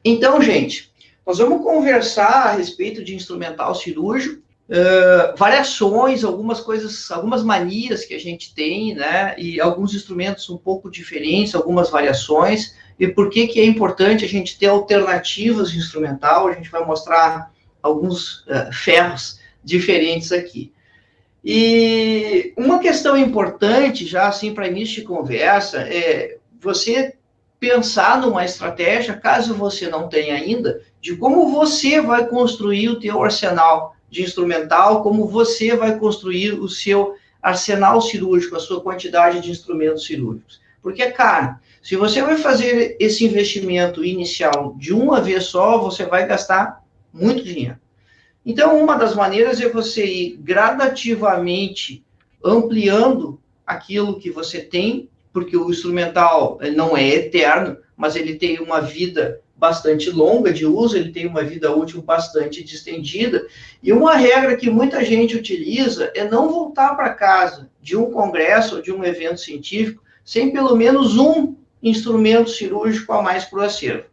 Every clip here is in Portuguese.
Então, gente, nós vamos conversar a respeito de instrumental cirúrgico, variações, algumas coisas, algumas manias que a gente tem, né? E alguns instrumentos um pouco diferentes, algumas variações, e por que que é importante a gente ter alternativas de instrumental. A gente vai mostrar alguns ferros diferentes aqui. E uma questão importante, já assim, para início de conversa, é você pensar numa estratégia, caso você não tenha ainda, de como você vai construir o teu arsenal de instrumental, como você vai construir o seu arsenal cirúrgico, a sua quantidade de instrumentos cirúrgicos. Porque, cara, se você vai fazer esse investimento inicial de uma vez só, você vai gastar muito dinheiro. Então, uma das maneiras é você ir gradativamente ampliando aquilo que você tem, porque o instrumental não é eterno, mas ele tem uma vida bastante longa de uso, ele tem uma vida útil bastante distendida. E uma regra que muita gente utiliza é não voltar para casa de um congresso ou de um evento científico sem pelo menos um instrumento cirúrgico a mais para o acervo.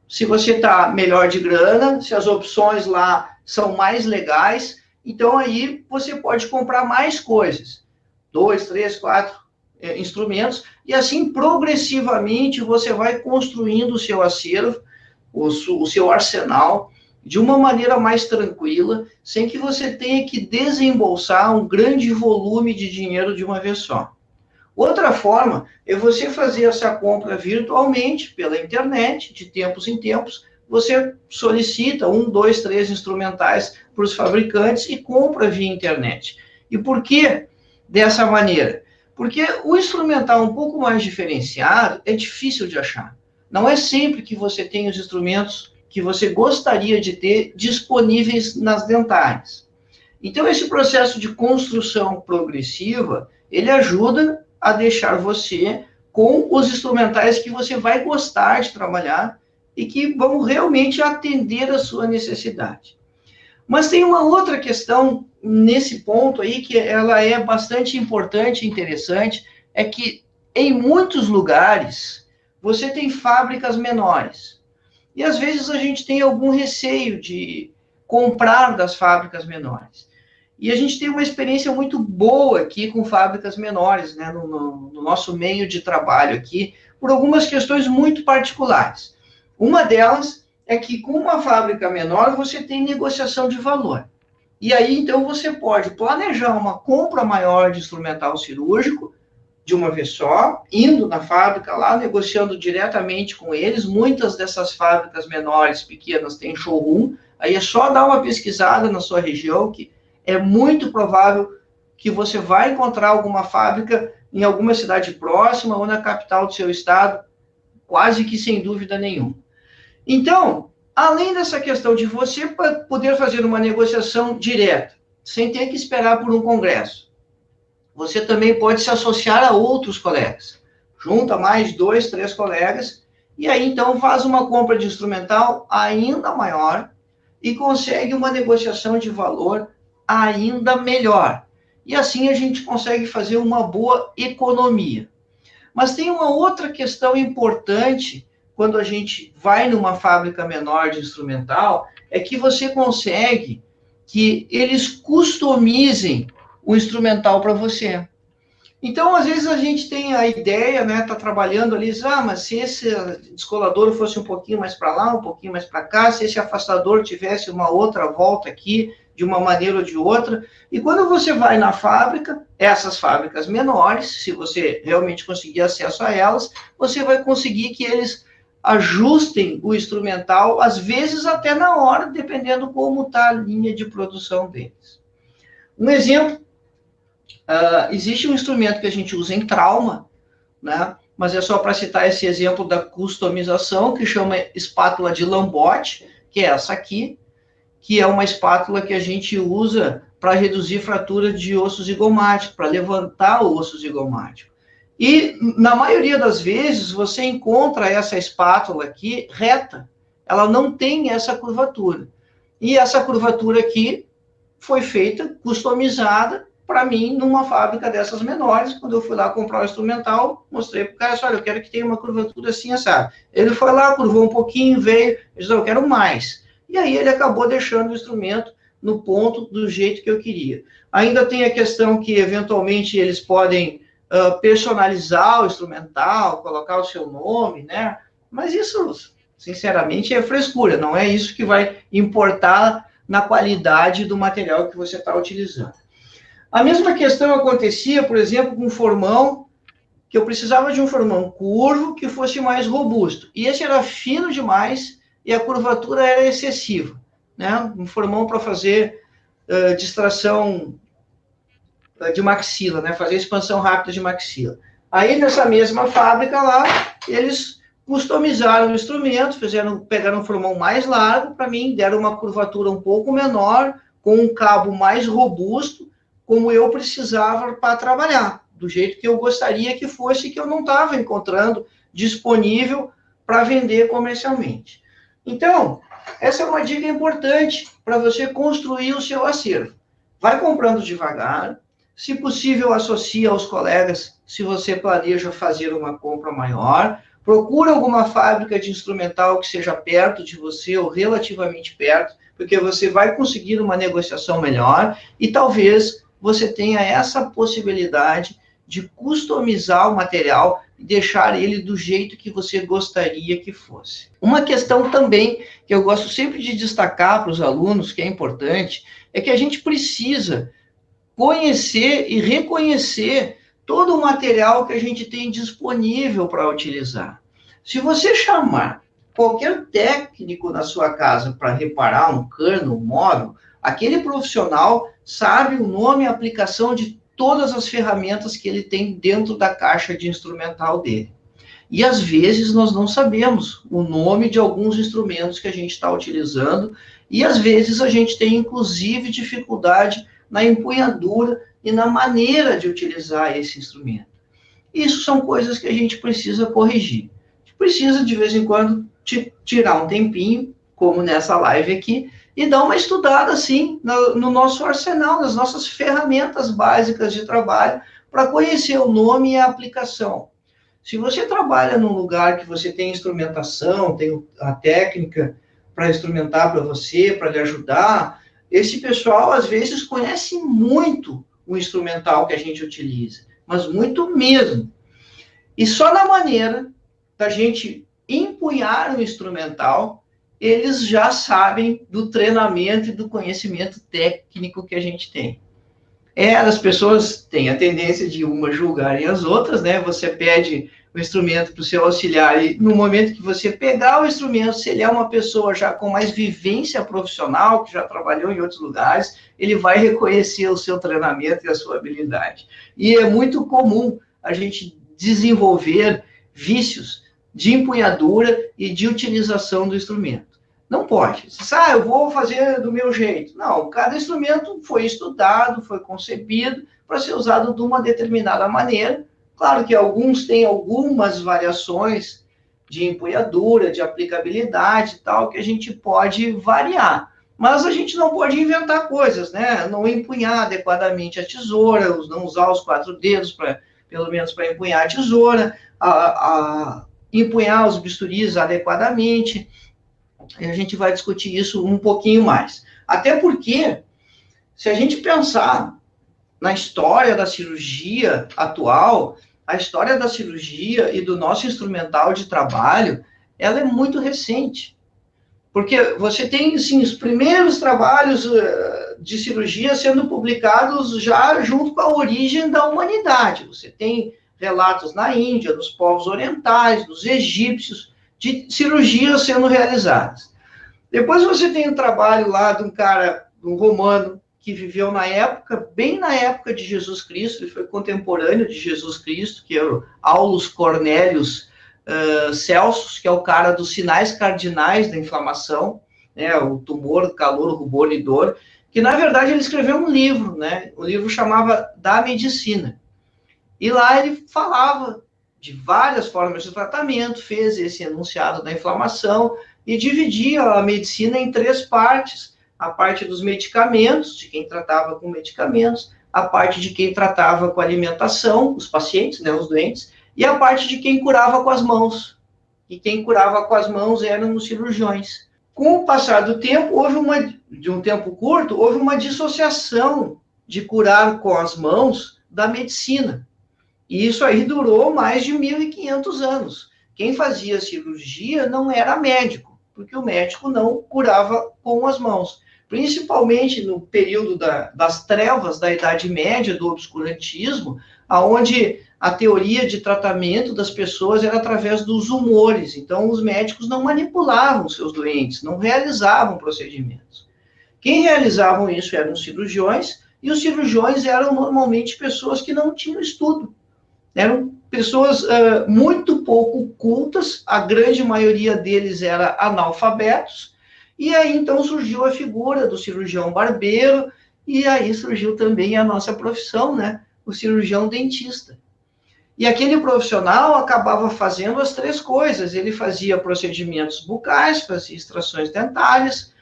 Se você está melhor de grana, se as opções lá são mais legais, então aí você pode comprar mais coisas. 2, 3, 4 instrumentos, e assim progressivamente você vai construindo o seu acervo, o seu arsenal, de uma maneira mais tranquila, sem que você tenha que desembolsar um grande volume de dinheiro de uma vez só. Outra forma é você fazer essa compra virtualmente, pela internet, de tempos em tempos. Você solicita 1, 2, 3 instrumentais para os fabricantes e compra via internet. E por que dessa maneira? Porque o instrumental um pouco mais diferenciado é difícil de achar. Não é sempre que você tem os instrumentos que você gostaria de ter disponíveis nas dentárias. Então, esse processo de construção progressiva, ele ajuda a deixar você com os instrumentais que você vai gostar de trabalhar e que vão realmente atender a sua necessidade. Mas tem uma outra questão nesse ponto aí que ela é bastante importante e interessante, é que em muitos lugares você tem fábricas menores. E às vezes a gente tem algum receio de comprar das fábricas menores. E a gente tem uma experiência muito boa aqui com fábricas menores, né, no nosso meio de trabalho aqui, por algumas questões muito particulares. Uma delas é que com uma fábrica menor você tem negociação de valor. E aí, então, você pode planejar uma compra maior de instrumental cirúrgico, de uma vez só, indo na fábrica lá, negociando diretamente com eles. Muitas dessas fábricas menores, pequenas, têm showroom. Aí é só dar uma pesquisada na sua região, que é muito provável que você vai encontrar alguma fábrica em alguma cidade próxima ou na capital do seu estado, quase que sem dúvida nenhuma. Então, além dessa questão de você poder fazer uma negociação direta, sem ter que esperar por um congresso, você também pode se associar a outros colegas. Junta mais 2, 3 colegas, e aí então faz uma compra de instrumental ainda maior e consegue uma negociação de valor ainda melhor. E assim a gente consegue fazer uma boa economia. Mas tem uma outra questão importante quando a gente vai numa fábrica menor de instrumental, é que você consegue que eles customizem o instrumental para você. Então, às vezes a gente tem a ideia, né, tá trabalhando ali, mas se esse descolador fosse um pouquinho mais para lá, um pouquinho mais para cá, se esse afastador tivesse uma outra volta aqui, de uma maneira ou de outra, e quando você vai na fábrica, essas fábricas menores, se você realmente conseguir acesso a elas, você vai conseguir que eles ajustem o instrumental, às vezes até na hora, dependendo como está a linha de produção deles. Um exemplo, existe um instrumento que a gente usa em trauma, né? Mas é só para citar esse exemplo da customização, que chama espátula de Lambotte, que é essa aqui, que é uma espátula que a gente usa para reduzir fratura de osso zigomático, para levantar o osso zigomático. E, na maioria das vezes, você encontra essa espátula aqui reta. Ela não tem essa curvatura. E essa curvatura aqui foi feita, customizada, para mim, numa fábrica dessas menores. Quando eu fui lá comprar o instrumental, mostrei para o cara, olha, eu quero que tenha uma curvatura assim, sabe? Ele foi lá, curvou um pouquinho, veio, eu disse, eu quero mais. E aí ele acabou deixando o instrumento no ponto do jeito que eu queria. Ainda tem a questão que, eventualmente, eles podem personalizar o instrumental, colocar o seu nome, né? Mas isso, sinceramente, é frescura, não é isso que vai importar na qualidade do material que você está utilizando. A mesma questão acontecia, por exemplo, com um formão, que eu precisava de um formão curvo que fosse mais robusto. E esse era fino demais e a curvatura era excessiva, né? Um formão para fazer distração de maxila, né? Fazer expansão rápida de maxila. Aí, nessa mesma fábrica lá, eles customizaram o instrumento, pegaram um formão mais largo para mim, deram uma curvatura um pouco menor, com um cabo mais robusto, como eu precisava para trabalhar, do jeito que eu gostaria que fosse, que eu não estava encontrando disponível para vender comercialmente. Então, essa é uma dica importante para você construir o seu acervo. Vai comprando devagar, se possível, associa aos colegas, se você planeja fazer uma compra maior, procura alguma fábrica de instrumental que seja perto de você ou relativamente perto, porque você vai conseguir uma negociação melhor e talvez você tenha essa possibilidade de customizar o material e deixar ele do jeito que você gostaria que fosse. Uma questão também que eu gosto sempre de destacar para os alunos, que é importante, é que a gente precisa conhecer e reconhecer todo o material que a gente tem disponível para utilizar. Se você chamar qualquer técnico na sua casa para reparar um cano, um móvel, aquele profissional sabe o nome e a aplicação de todas as ferramentas que ele tem dentro da caixa de instrumental dele. E às vezes nós não sabemos o nome de alguns instrumentos que a gente está utilizando, e às vezes a gente tem inclusive dificuldade na empunhadura e na maneira de utilizar esse instrumento. Isso são coisas que a gente precisa corrigir. A gente precisa, de vez em quando, tirar um tempinho, como nessa live aqui, e dar uma estudada, assim, no nosso arsenal, nas nossas ferramentas básicas de trabalho, para conhecer o nome e a aplicação. Se você trabalha num lugar que você tem instrumentação, tem a técnica para instrumentar para você, para lhe ajudar, esse pessoal, às vezes, conhece muito o instrumental que a gente utiliza, mas muito mesmo. E só na maneira da gente empunhar o instrumental, eles já sabem do treinamento e do conhecimento técnico que a gente tem. As pessoas têm a tendência de umas julgarem as outras, né? Você pede o instrumento para o seu auxiliar e no momento que você pegar o instrumento, se ele é uma pessoa já com mais vivência profissional, que já trabalhou em outros lugares, ele vai reconhecer o seu treinamento e a sua habilidade. E é muito comum a gente desenvolver vícios de empunhadura e de utilização do instrumento. Não pode. Você diz, eu vou fazer do meu jeito. Não, cada instrumento foi estudado, foi concebido para ser usado de uma determinada maneira. Claro que alguns têm algumas variações de empunhadura, de aplicabilidade e tal, que a gente pode variar. Mas a gente não pode inventar coisas, né? Não empunhar adequadamente a tesoura, não usar os 4 dedos, pelo menos para empunhar a tesoura, empunhar os bisturis adequadamente. E a gente vai discutir isso um pouquinho mais. Até porque, se a gente pensar na história da cirurgia atual, a história da cirurgia e do nosso instrumental de trabalho, ela é muito recente. Porque você tem, assim, os primeiros trabalhos de cirurgia sendo publicados já junto com a origem da humanidade. Você tem relatos na Índia, dos povos orientais, dos egípcios, de cirurgias sendo realizadas. Depois você tem um trabalho lá de um cara, de um romano, que viveu na época, bem na época de Jesus Cristo, ele foi contemporâneo de Jesus Cristo, que é o Aulus Cornelius Celsus, que é o cara dos sinais cardinais da inflamação, né, o tumor, calor, rubor e dor, que na verdade ele escreveu um livro, né, o livro chamava Da Medicina. E lá ele falava de várias formas de tratamento, fez esse enunciado da inflamação e dividia a medicina em 3 partes. A parte dos medicamentos, de quem tratava com medicamentos, a parte de quem tratava com alimentação, os pacientes, né, os doentes, e a parte de quem curava com as mãos. E quem curava com as mãos eram os cirurgiões. Com o passar do tempo, de um tempo curto, houve uma dissociação de curar com as mãos da medicina. E isso aí durou mais de 1.500 anos. Quem fazia cirurgia não era médico, porque o médico não curava com as mãos. Principalmente no período das trevas da Idade Média, do obscurantismo, onde a teoria de tratamento das pessoas era através dos humores. Então, os médicos não manipulavam seus doentes, não realizavam procedimentos. Quem realizavam isso eram os cirurgiões, e os cirurgiões eram normalmente pessoas que não tinham estudo. Eram pessoas muito pouco cultas, a grande maioria deles era analfabetos, e aí então surgiu a figura do cirurgião barbeiro, e aí surgiu também a nossa profissão, né? O cirurgião dentista. E aquele profissional acabava fazendo as três coisas. Ele fazia procedimentos bucais, fazia extrações dentárias,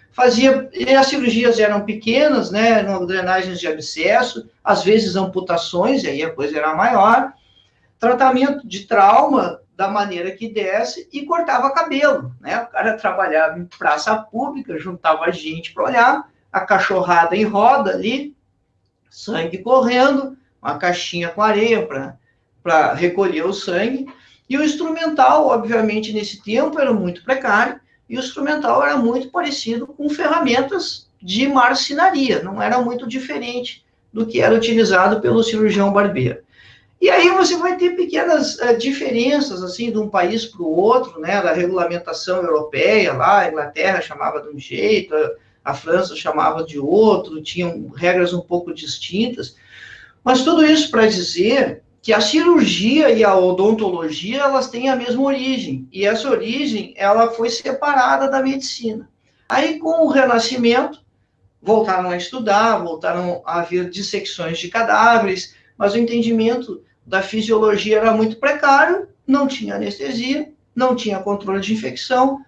e as cirurgias eram pequenas, né? Eram drenagens de abscesso, às vezes amputações, e aí a coisa era maior, tratamento de trauma da maneira que desse e cortava cabelo, né? O cara trabalhava em praça pública, juntava gente para olhar, a cachorrada em roda ali, sangue correndo, uma caixinha com areia para recolher o sangue, e o instrumental, obviamente, nesse tempo era muito precário, e o instrumental era muito parecido com ferramentas de marcenaria, não era muito diferente do que era utilizado pelo cirurgião barbeiro. E aí você vai ter pequenas diferenças, assim, de um país para o outro, né, da regulamentação europeia, lá, a Inglaterra chamava de um jeito, a França chamava de outro, tinham regras um pouco distintas, mas tudo isso para dizer que a cirurgia e a odontologia, elas têm a mesma origem, e essa origem, ela foi separada da medicina. Aí, com o Renascimento, voltaram a estudar, voltaram a haver dissecções de cadáveres, mas o entendimento da fisiologia era muito precário, não tinha anestesia, não tinha controle de infecção,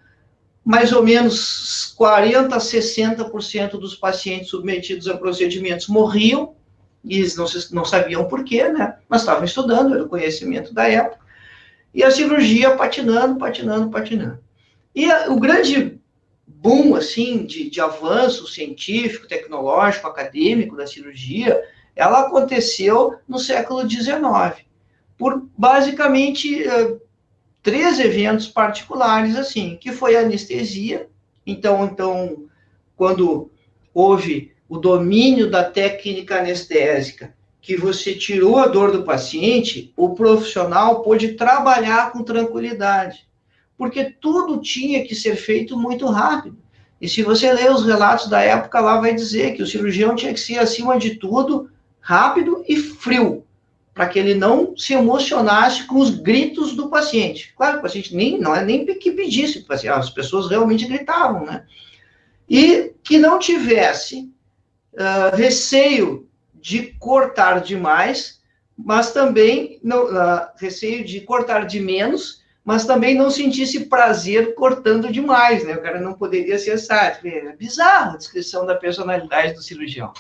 mais ou menos 40% a 60% dos pacientes submetidos a procedimentos morriam, e eles não sabiam por quê, né? Mas estavam estudando, era o conhecimento da época, e a cirurgia patinando. E o grande boom, assim, de avanço científico, tecnológico, acadêmico da cirurgia, ela aconteceu no século XIX, por basicamente 3 eventos particulares, assim, que foi a anestesia. Então, quando houve o domínio da técnica anestésica, que você tirou a dor do paciente, o profissional pôde trabalhar com tranquilidade, porque tudo tinha que ser feito muito rápido. E se você ler os relatos da época, lá vai dizer que o cirurgião tinha que ser, acima de tudo, rápido e frio, para que ele não se emocionasse com os gritos do paciente. Claro, o paciente não é nem que pedisse, as pessoas realmente gritavam, né? E que não tivesse receio de cortar demais, mas também receio de cortar de menos, mas também não sentisse prazer cortando demais, né? O cara não poderia ser sádico. É bizarro a descrição da personalidade do cirurgião.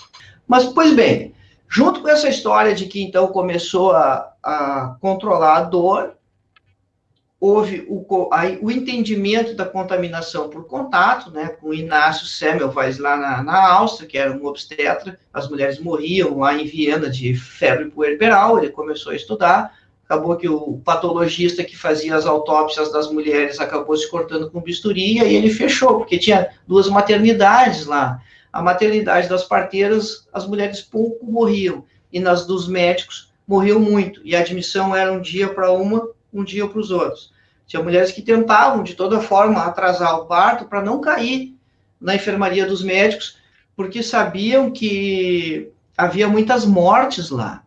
Mas, pois bem, junto com essa história de que, então, começou a controlar a dor, houve o entendimento da contaminação por contato, né, com Inácio Semmelweis lá na Áustria, que era um obstetra, as mulheres morriam lá em Viena de febre puerperal, ele começou a estudar, acabou que o patologista que fazia as autópsias das mulheres acabou se cortando com bisturi, e aí ele fechou, porque tinha 2 maternidades lá. A maternidade das parteiras, as mulheres pouco morriam, e nas dos médicos morriam muito, e a admissão era um dia para uma, um dia para os outros. Tinha mulheres que tentavam, de toda forma, atrasar o parto para não cair na enfermaria dos médicos, porque sabiam que havia muitas mortes lá.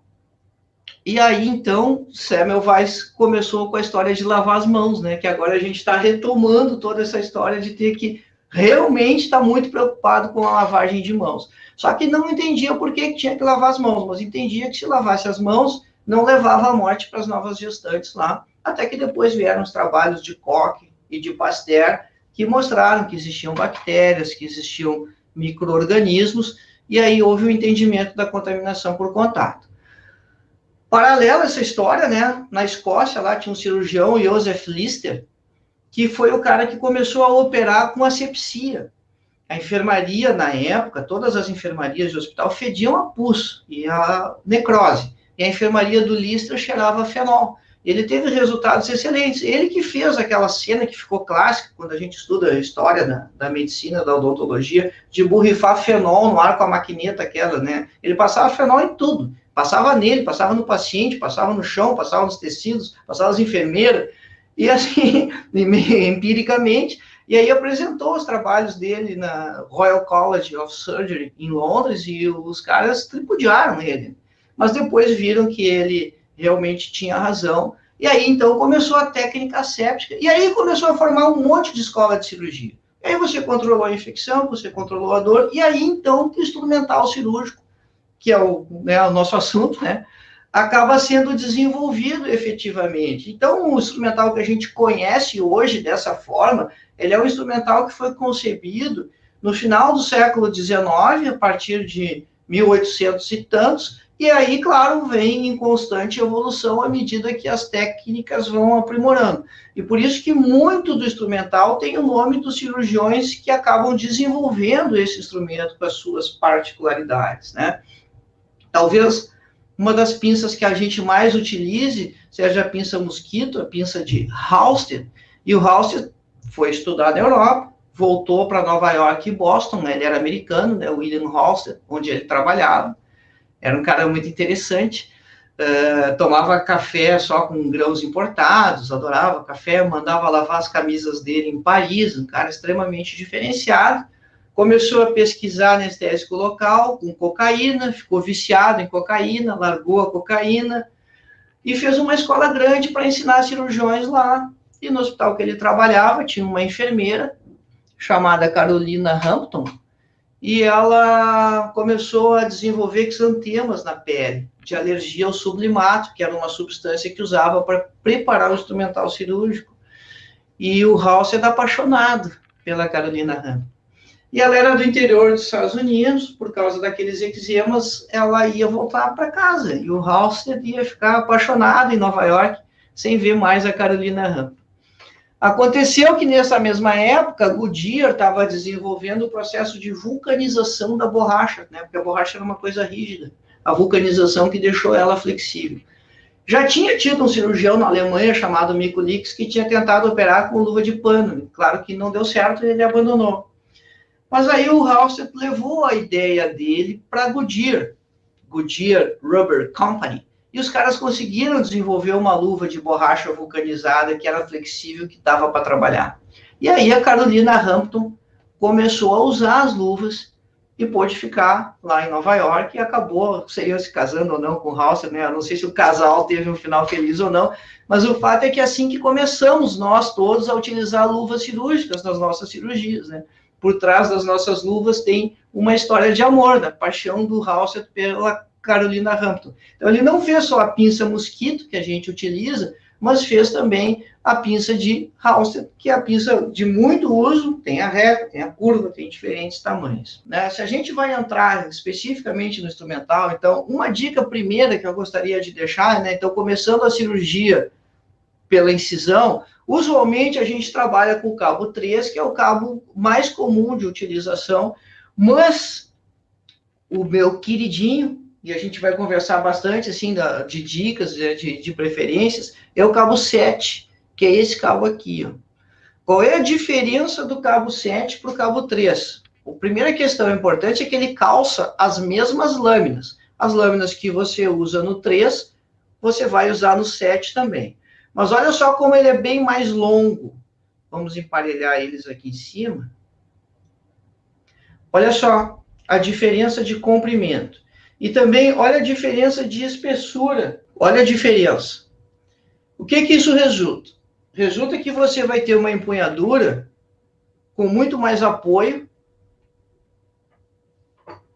E aí, então, Semmelweis começou com a história de lavar as mãos, né? Que agora a gente está retomando toda essa história de ter que realmente estar muito preocupado com a lavagem de mãos. Só que não entendia por que tinha que lavar as mãos, mas entendia que se lavasse as mãos, não levava à morte para as novas gestantes lá, até que depois vieram os trabalhos de Koch e de Pasteur, que mostraram que existiam bactérias, que existiam micro-organismos, e aí houve o entendimento da contaminação por contato. Paralelo a essa história, né, na Escócia, lá tinha um cirurgião, Joseph Lister, que foi o cara que começou a operar com asepsia. A enfermaria, na época, todas as enfermarias de hospital fediam a pus e a necrose. E a enfermaria do Lister cheirava fenol. Ele teve resultados excelentes. Ele que fez aquela cena que ficou clássica, quando a gente estuda a história da medicina, da odontologia, de borrifar fenol no ar com a maquineta aquela, né? Ele passava fenol em tudo. Passava nele, passava no paciente, passava no chão, passava nos tecidos, passava nas enfermeiras. E assim, empiricamente, e aí apresentou os trabalhos dele na Royal College of Surgery em Londres, e os caras tripudiaram ele. Mas depois viram que ele realmente tinha razão. E aí, então, começou a técnica asséptica. E aí começou a formar um monte de escola de cirurgia. E aí você controlou a infecção, você controlou a dor, e aí, então, o instrumental cirúrgico, que é o nosso assunto, né, acaba sendo desenvolvido efetivamente. Então, o instrumental que a gente conhece hoje dessa forma, ele é um instrumental que foi concebido no final do século XIX, a partir de 1800 e tantos, e aí, claro, vem em constante evolução à medida que as técnicas vão aprimorando. E por isso que muito do instrumental tem o nome dos cirurgiões que acabam desenvolvendo esse instrumento com as suas particularidades, né? Talvez uma das pinças que a gente mais utilize seja a pinça mosquito, a pinça de Halsted, e o Halsted foi estudar na Europa, voltou para Nova York e Boston, né? Ele era americano, né? William Halsted, onde ele trabalhava, era um cara muito interessante, tomava café só com grãos importados, adorava café, mandava lavar as camisas dele em Paris, um cara extremamente diferenciado. Começou a pesquisar anestésico local com cocaína, ficou viciado em cocaína, largou a cocaína e fez uma escola grande para ensinar cirurgiões lá. E no hospital que ele trabalhava tinha uma enfermeira chamada Carolina Hampton, e ela começou a desenvolver xantemas na pele, de alergia ao sublimato, que era uma substância que usava para preparar o instrumental cirúrgico. E o Halsted era apaixonado pela Carolina Hampton. E ela era do interior dos Estados Unidos, por causa daqueles eczemas, ela ia voltar para casa, e o Halsted ia ficar apaixonado em Nova York, sem ver mais a Carolina Hampton. Aconteceu que nessa mesma época, Goodyear estava desenvolvendo o processo de vulcanização da borracha, né? Porque a borracha era uma coisa rígida, a vulcanização que deixou ela flexível. Já tinha tido um cirurgião na Alemanha chamado Mikko Lix que tinha tentado operar com luva de pano. Claro que não deu certo e ele abandonou. Mas aí o Halsted levou a ideia dele para Goodyear Rubber Company, e os caras conseguiram desenvolver uma luva de borracha vulcanizada que era flexível, que dava para trabalhar. E aí a Carolina Hampton começou a usar as luvas e pôde ficar lá em Nova York e acabou, seria se casando ou não com o Halsted, né? Eu não sei se o casal teve um final feliz ou não, mas o fato é que assim que começamos nós todos a utilizar luvas cirúrgicas nas nossas cirurgias, né? Por trás das nossas luvas tem uma história de amor, da paixão do Halsted pela Carolina Hampton. Então, ele não fez só a pinça mosquito, que a gente utiliza, mas fez também a pinça de Halsted, que é a pinça de muito uso, tem a reta, tem a curva, tem diferentes tamanhos, né? Se a gente vai entrar especificamente no instrumental, então, uma dica primeira que eu gostaria de deixar, né? Então, começando a cirurgia pela incisão, usualmente a gente trabalha com o cabo 3, que é o cabo mais comum de utilização, mas o meu queridinho, e a gente vai conversar bastante, assim, de dicas, de preferências, é o cabo 7, que é esse cabo aqui, ó. Qual é a diferença do cabo 7 para o cabo 3? A primeira questão importante é que ele calça as mesmas lâminas. As lâminas que você usa no 3, você vai usar no 7 também. Mas olha só como ele é bem mais longo. Vamos emparelhar eles aqui em cima. Olha só a diferença de comprimento. E também, olha a diferença de espessura. Olha a diferença. O que isso resulta? Resulta que você vai ter uma empunhadura com muito mais apoio.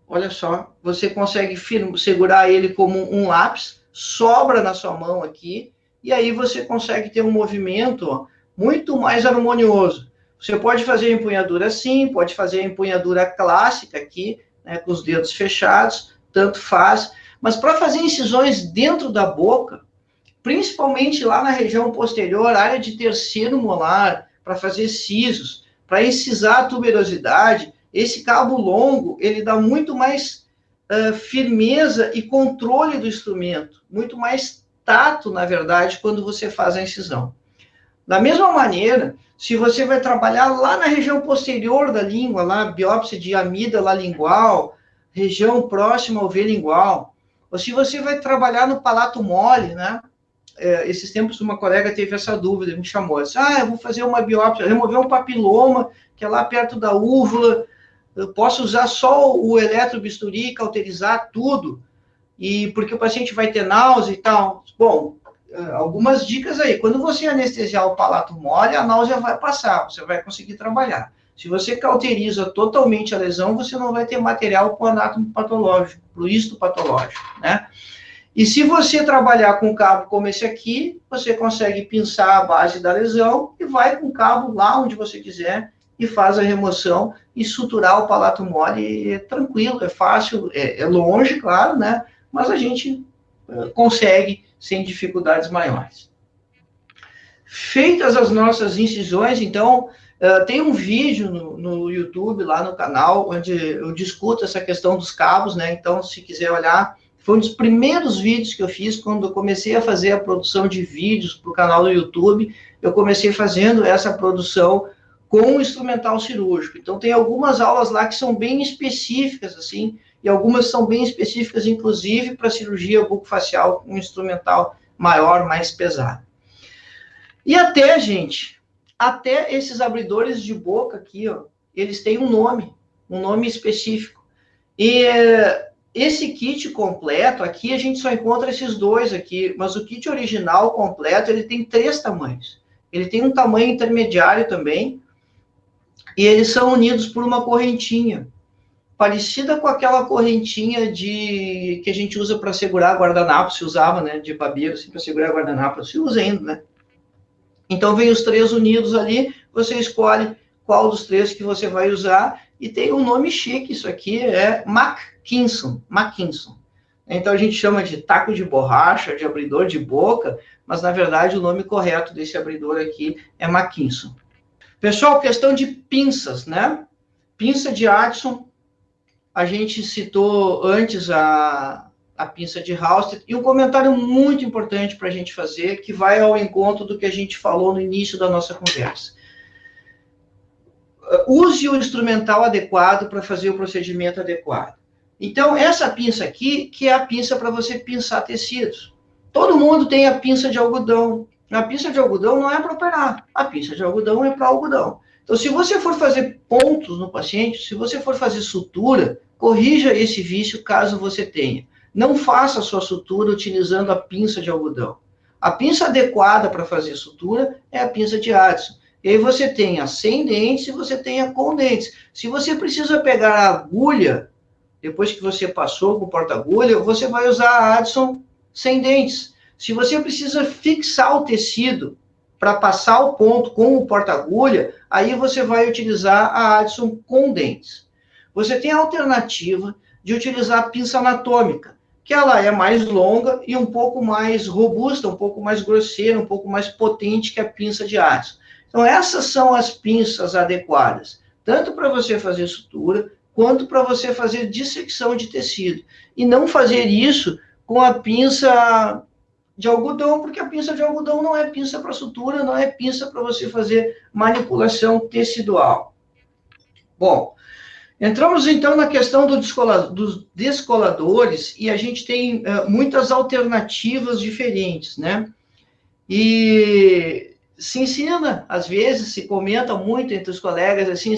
Olha só, você consegue segurar ele como um lápis, sobra na sua mão aqui, e aí você consegue ter um movimento, ó, muito mais harmonioso. Você pode fazer a empunhadura assim, pode fazer a empunhadura clássica aqui, né, com os dedos fechados, tanto faz. Mas para fazer incisões dentro da boca, principalmente lá na região posterior, área de terceiro molar, para fazer sisos, para incisar a tuberosidade, esse cabo longo, ele dá muito mais firmeza e controle do instrumento, muito mais tato, na verdade, quando você faz a incisão. Da mesma maneira, se você vai trabalhar lá na região posterior da língua, lá, biópsia de amígdala lingual, região próxima ao V lingual, ou se você vai trabalhar no palato mole, né? Esses tempos uma colega teve essa dúvida, me chamou, disse, eu vou fazer uma biópsia, remover um papiloma, que é lá perto da úvula, eu posso usar só o eletrobisturi, cauterizar tudo, e porque o paciente vai ter náusea e tal. Bom, algumas dicas aí. Quando você anestesiar o palato mole, a náusea vai passar, você vai conseguir trabalhar. Se você cauteriza totalmente a lesão, você não vai ter material para o anátomo patológico, para o histopatológico, né? E se você trabalhar com cabo como esse aqui, você consegue pinçar a base da lesão e vai com o cabo lá onde você quiser e faz a remoção e suturar o palato mole. É tranquilo, é fácil, é longe, claro, né? Mas a gente consegue sem dificuldades maiores. Feitas as nossas incisões, então, tem um vídeo no YouTube, lá no canal, onde eu discuto essa questão dos cabos, né? Então, se quiser olhar, foi um dos primeiros vídeos que eu fiz quando eu comecei a fazer a produção de vídeos para o canal do YouTube. Eu comecei fazendo essa produção com o instrumental cirúrgico. Então, tem algumas aulas lá que são bem específicas, assim, e algumas são bem específicas, inclusive, para cirurgia bucofacial com um instrumental maior, mais pesado. E até, gente, até esses abridores de boca aqui, ó, eles têm um nome específico. E esse kit completo, aqui a gente só encontra esses dois aqui, mas o kit original completo, ele tem 3 tamanhos. Ele tem um tamanho intermediário também, e eles são unidos por uma correntinha, parecida com aquela correntinha que a gente usa para segurar guardanapo, se usava, né, de babeiro, assim, para segurar guardanapo, se usa ainda, né? Então, vem os 3 unidos ali, você escolhe qual dos 3 que você vai usar, e tem um nome chique, isso aqui é Mackinson. Então, a gente chama de taco de borracha, de abridor de boca, mas, na verdade, o nome correto desse abridor aqui é Mackinson. Pessoal, questão de pinças, né? Pinça de Addison, a gente citou antes a pinça de Halsted, e um comentário muito importante para a gente fazer, que vai ao encontro do que a gente falou no início da nossa conversa. Use o instrumental adequado para fazer o procedimento adequado. Então, essa pinça aqui, que é a pinça para você pinçar tecidos. Todo mundo tem a pinça de algodão. A pinça de algodão não é para operar. A pinça de algodão é para algodão. Então, se você for fazer pontos no paciente, se você for fazer sutura, corrija esse vício caso você tenha. Não faça a sua sutura utilizando a pinça de algodão. A pinça adequada para fazer sutura é a pinça de Addison. E aí você tem a sem dentes e você tem a com dentes. Se você precisa pegar a agulha, depois que você passou com o porta-agulha, você vai usar a Addison sem dentes. Se você precisa fixar o tecido para passar o ponto com o porta-agulha, aí você vai utilizar a Addison com dentes. Você tem a alternativa de utilizar a pinça anatômica, que ela é mais longa e um pouco mais robusta, um pouco mais grosseira, um pouco mais potente que a pinça de Addison. Então, essas são as pinças adequadas, tanto para você fazer sutura, quanto para você fazer dissecção de tecido. E não fazer isso com a pinça de algodão, porque a pinça de algodão não é pinça para sutura, não é pinça para você fazer manipulação tecidual. Bom, entramos então na questão dos descoladores, e a gente tem muitas alternativas diferentes, né? E se ensina, às vezes, se comenta muito entre os colegas, assim,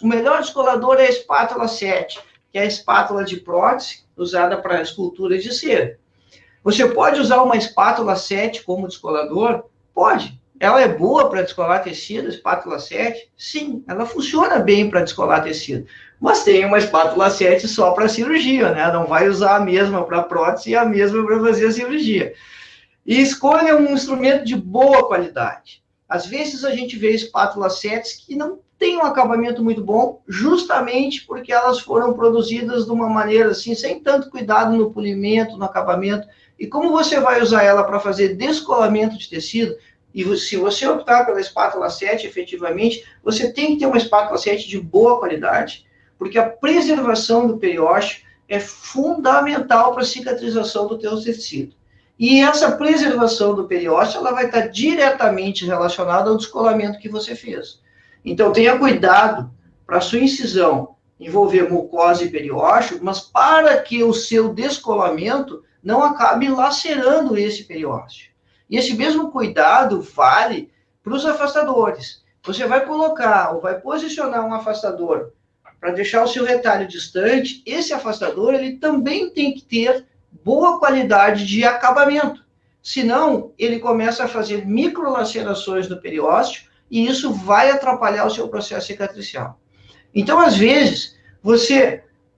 o melhor descolador é a espátula 7, que é a espátula de prótese, usada para esculturas de cera. Você pode usar uma espátula 7 como descolador? Pode. Ela é boa para descolar tecido, a espátula 7? Sim, ela funciona bem para descolar tecido. Mas tem uma espátula 7 só para cirurgia, né? Não vai usar a mesma para prótese e a mesma para fazer a cirurgia. E escolha um instrumento de boa qualidade. Às vezes a gente vê espátula 7 que não têm um acabamento muito bom, justamente porque elas foram produzidas de uma maneira assim, sem tanto cuidado no polimento, no acabamento. E como você vai usar ela para fazer descolamento de tecido, e se você optar pela espátula 7, efetivamente, você tem que ter uma espátula 7 de boa qualidade, porque a preservação do periósteo é fundamental para a cicatrização do teu tecido. E essa preservação do periósteo, ela vai estar diretamente relacionada ao descolamento que você fez. Então, tenha cuidado para a sua incisão envolver mucosa e periósteo, mas para que o seu descolamento não acabe lacerando esse periósteo. E esse mesmo cuidado vale para os afastadores. Você vai colocar ou vai posicionar um afastador para deixar o seu retalho distante, esse afastador ele também tem que ter boa qualidade de acabamento. Senão, ele começa a fazer microlacerações no periósteo e isso vai atrapalhar o seu processo cicatricial. Então, às vezes,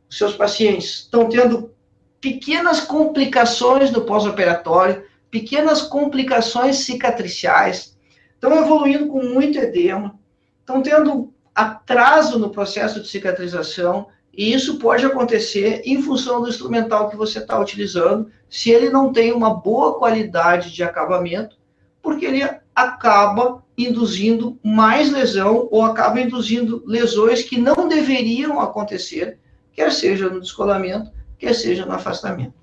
seus pacientes estão tendo pequenas complicações no pós-operatório, pequenas complicações cicatriciais, estão evoluindo com muito edema, estão tendo atraso no processo de cicatrização, e isso pode acontecer em função do instrumental que você está utilizando, se ele não tem uma boa qualidade de acabamento, porque ele acaba induzindo mais lesão ou acaba induzindo lesões que não deveriam acontecer, quer seja no descolamento, quer seja no afastamento.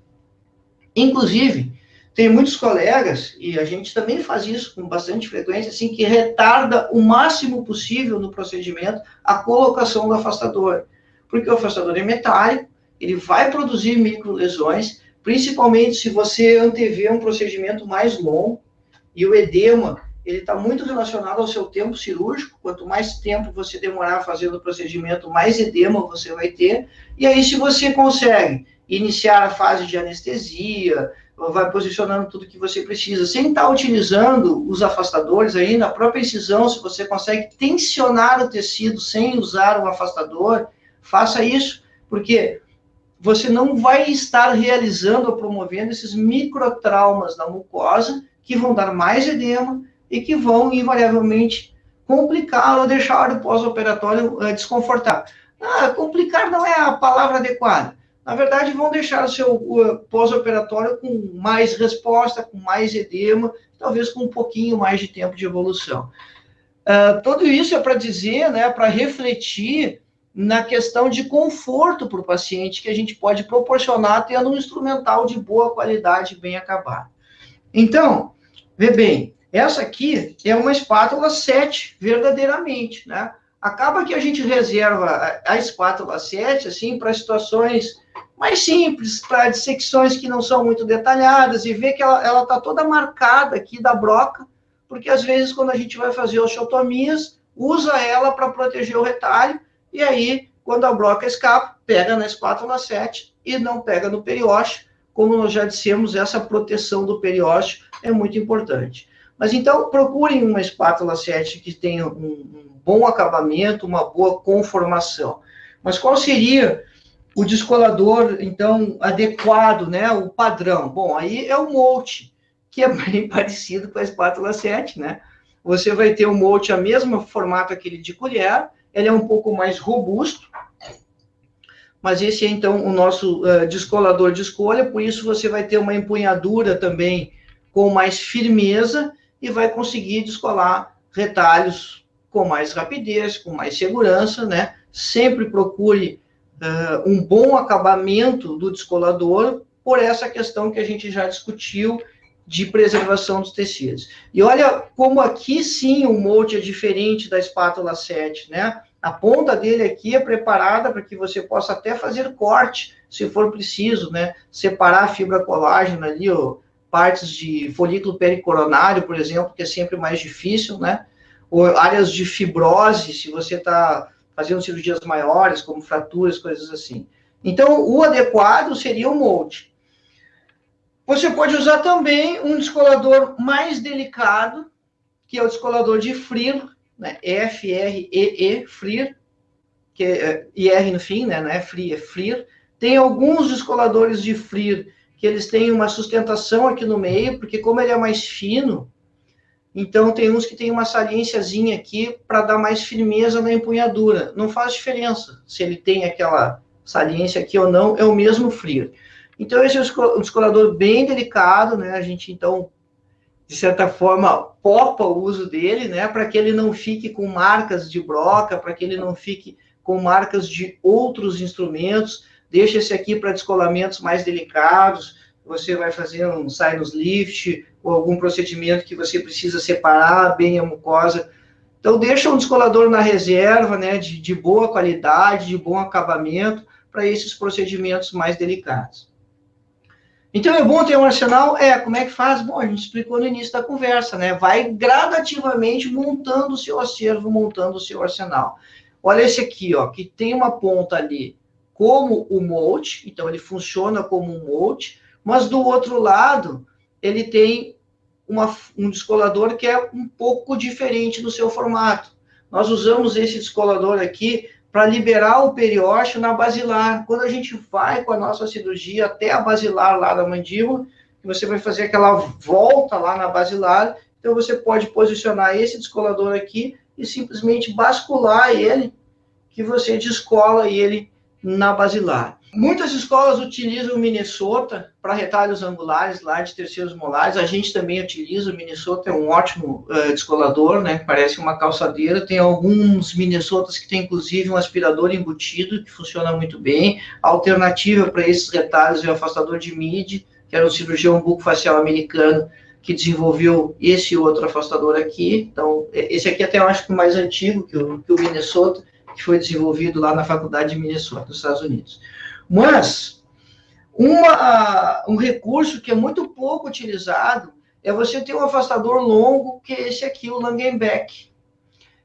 Inclusive, tem muitos colegas, e a gente também faz isso com bastante frequência, assim, que retarda o máximo possível no procedimento a colocação do afastador. Porque o afastador é metálico, ele vai produzir microlesões, principalmente se você antever um procedimento mais longo, e o edema, ele está muito relacionado ao seu tempo cirúrgico. Quanto mais tempo você demorar fazendo o procedimento, mais edema você vai ter. E aí, se você consegue iniciar a fase de anestesia, vai posicionando tudo que você precisa, sem estar utilizando os afastadores aí na própria incisão, se você consegue tensionar o tecido sem usar o afastador, faça isso, porque você não vai estar realizando ou promovendo esses microtraumas na mucosa, que vão dar mais edema e que vão, invariavelmente, complicar ou deixar o pós-operatório desconfortável. Complicar não é a palavra adequada. Na verdade, vão deixar o seu pós-operatório com mais resposta, com mais edema, talvez com um pouquinho mais de tempo de evolução. Tudo isso é para dizer, né, para refletir na questão de conforto para o paciente que a gente pode proporcionar tendo um instrumental de boa qualidade, bem acabado. Então, vê bem, essa aqui é uma espátula 7, verdadeiramente, né? Acaba que a gente reserva a espátula 7, assim, para situações mais simples, para dissecções que não são muito detalhadas, e vê que ela está toda marcada aqui da broca, porque às vezes quando a gente vai fazer osteotomias, usa ela para proteger o retalho, e aí, quando a broca escapa, pega na espátula 7 e não pega no periósteo. Como nós já dissemos, essa proteção do periósteo é muito importante. Mas então, procurem uma espátula 7 que tenha um bom acabamento, uma boa conformação. Mas qual seria o descolador, então, adequado, né? O padrão? Bom, aí é o Molt, que é bem parecido com a espátula 7, né? Você vai ter o Molt, a mesmo formato aquele de colher, ele é um pouco mais robusto, mas esse é, então, o nosso descolador de escolha, por isso você vai ter uma empunhadura também com mais firmeza e vai conseguir descolar retalhos com mais rapidez, com mais segurança, né? Sempre procure um bom acabamento do descolador por essa questão que a gente já discutiu de preservação dos tecidos. E olha como aqui sim o molde é diferente da espátula 7, né? A ponta dele aqui é preparada para que você possa até fazer corte, se for preciso, né? Separar a fibra colágena ali, ó, partes de folículo pericoronário, por exemplo, que é sempre mais difícil, né? Ou áreas de fibrose, se você está fazendo cirurgias maiores, como fraturas, coisas assim. Então, o adequado seria o molde. Você pode usar também um descolador mais delicado, que é o descolador de FRIR, né? F-R-E-E, FRIR, que é IR no fim, né? Não é FRIR, é FRIR. Tem alguns descoladores de FRIR que eles têm uma sustentação aqui no meio, porque como ele é mais fino, Então, tem uns que tem uma saliênciazinha aqui para dar mais firmeza na empunhadura. Não faz diferença se ele tem aquela saliência aqui ou não, é o mesmo FLIR. Então, esse é um descolador bem delicado, né? A gente, então, de certa forma, popa o uso dele, né? Para que ele não fique com marcas de broca, para que ele não fique com marcas de outros instrumentos. Deixa esse aqui para descolamentos mais delicados. Você vai fazer um sinus lift ou algum procedimento que você precisa separar bem a mucosa. Então, deixa um descolador na reserva, né, de boa qualidade, de bom acabamento, para esses procedimentos mais delicados. Então, é bom ter um arsenal? Como é que faz? Bom, a gente explicou no início da conversa, né? Vai gradativamente montando o seu acervo, montando o seu arsenal. Olha esse aqui, ó, que tem uma ponta ali como o molde, então ele funciona como um molde, mas do outro lado, ele tem um descolador que é um pouco diferente do seu formato. Nós usamos esse descolador aqui para liberar o periósteo na basilar. Quando a gente vai com a nossa cirurgia até a basilar lá da mandíbula, você vai fazer aquela volta lá na basilar, então você pode posicionar esse descolador aqui e simplesmente bascular ele, que você descola ele na basilar. Muitas escolas utilizam o Minnesota para retalhos angulares lá de terceiros molares. A gente também utiliza o Minnesota, é um ótimo descolador, né? Parece uma calçadeira. Tem alguns Minnesotas que tem inclusive um aspirador embutido que funciona muito bem. A alternativa para esses retalhos é o afastador de mid, que era um cirurgião bucofacial americano que desenvolveu esse outro afastador aqui. Então, esse aqui até eu acho que é mais antigo que o Minnesota, que foi desenvolvido lá na Faculdade de Minnesota, nos Estados Unidos. Mas um recurso que é muito pouco utilizado é você ter um afastador longo, que é esse aqui, o Langenbeck.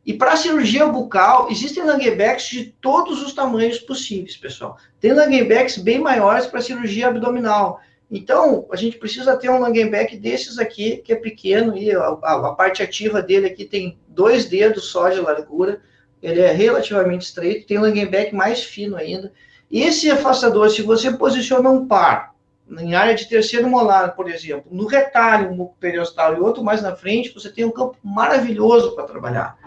E para a cirurgia bucal, existem Langenbecks de todos os tamanhos possíveis, pessoal. Tem Langenbecks bem maiores para cirurgia abdominal. Então, a gente precisa ter um Langenbeck desses aqui, que é pequeno, e a parte ativa dele aqui tem 2 dedos só de largura, ele é relativamente estreito, tem um Langenbeck mais fino ainda. Esse afastador, se você posiciona um par, em área de terceiro molar, por exemplo, no retalho, um periostal e outro mais na frente, você tem um campo maravilhoso para trabalhar.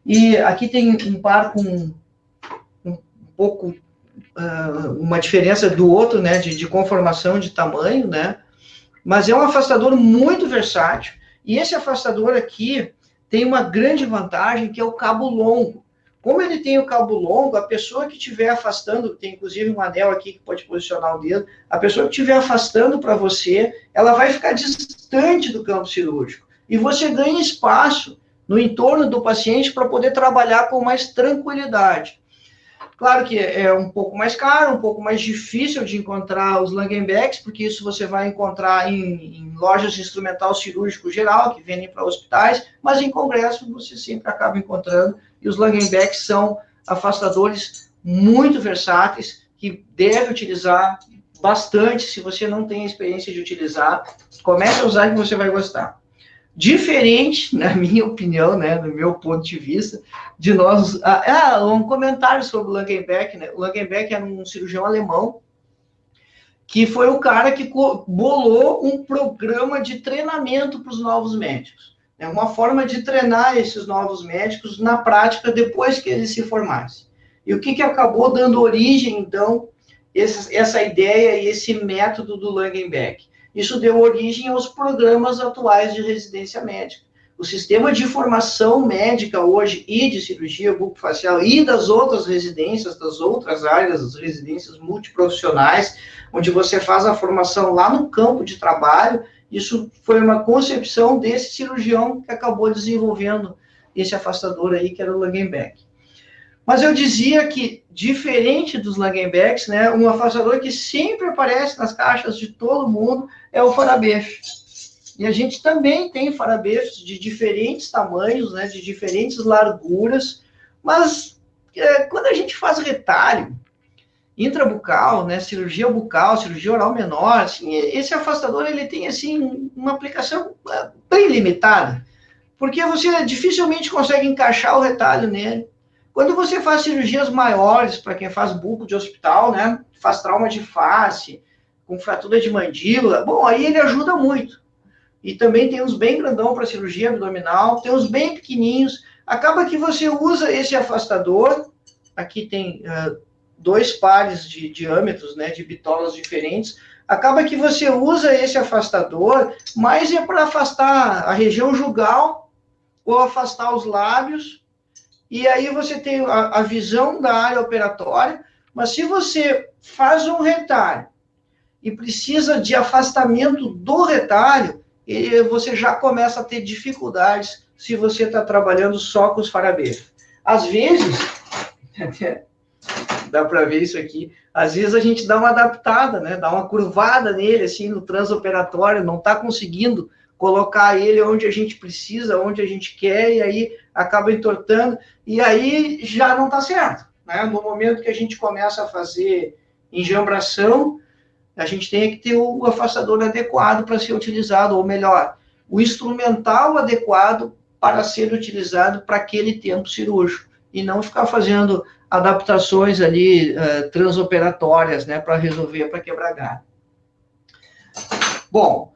E aqui tem um par com um pouco, uma diferença do outro, né, de conformação, de tamanho, né, mas é um afastador muito versátil, e esse afastador aqui tem uma grande vantagem, que é o cabo longo. Como ele tem o cabo longo, a pessoa que estiver afastando, tem inclusive um anel aqui que pode posicionar o dedo, a pessoa que estiver afastando para você, ela vai ficar distante do campo cirúrgico. E você ganha espaço no entorno do paciente para poder trabalhar com mais tranquilidade. Claro que é um pouco mais caro, um pouco mais difícil de encontrar os Langenbecks, porque isso você vai encontrar em lojas de instrumental cirúrgico geral, que vendem para hospitais, mas em congresso você sempre acaba encontrando. E os Langenbecks são afastadores muito versáteis, que deve utilizar bastante. Se você não tem a experiência de utilizar, comece a usar que você vai gostar. Diferente, na minha opinião, né, do meu ponto de vista, de nós... um comentário sobre o Langenbeck, né? O Langenbeck era um cirurgião alemão que foi o cara que bolou um programa de treinamento para os novos médicos. É uma forma de treinar esses novos médicos na prática depois que eles se formassem. E o que acabou dando origem, então, essa ideia e esse método do Langenbeck? Isso deu origem aos programas atuais de residência médica. O sistema de formação médica hoje e de cirurgia bucofacial e das outras residências, das outras áreas, das residências multiprofissionais, onde você faz a formação lá no campo de trabalho, isso foi uma concepção desse cirurgião que acabou desenvolvendo esse afastador aí, que era o Langenbeck. Mas eu dizia que, diferente dos Langenbecks, né, um afastador que sempre aparece nas caixas de todo mundo é o Farabef. E a gente também tem Farabefs de diferentes tamanhos, né, de diferentes larguras, mas quando a gente faz retalho intrabucal, né, cirurgia bucal, cirurgia oral menor, assim, esse afastador ele tem assim uma aplicação bem limitada, porque você dificilmente consegue encaixar o retalho nele. Quando você faz cirurgias maiores, para quem faz buco de hospital, né, faz trauma de face, com fratura de mandíbula, bom, aí ele ajuda muito. e também tem uns bem grandão para cirurgia abdominal, tem uns bem pequenininhos. Acaba que você usa esse afastador, aqui tem 2 pares de diâmetros, né, de bitolas diferentes. Acaba que você usa esse afastador, mas é para afastar a região jugal ou afastar os lábios, e aí você tem a visão da área operatória. Mas se você faz um retalho e precisa de afastamento do retalho, você já começa a ter dificuldades se você está trabalhando só com os farabês. Às vezes, dá para ver isso aqui, às vezes a gente dá uma adaptada, né? Dá uma curvada nele, assim, no transoperatório, não está conseguindo colocar ele onde a gente precisa, onde a gente quer, e aí acaba entortando, e aí já não está certo, né? No momento que a gente começa a fazer enjambração, a gente tem que ter o afastador adequado para ser utilizado, ou melhor, o instrumental adequado para ser utilizado para aquele tempo cirúrgico, e não ficar fazendo adaptações ali transoperatórias, né, para resolver, para quebrar galho. Bom,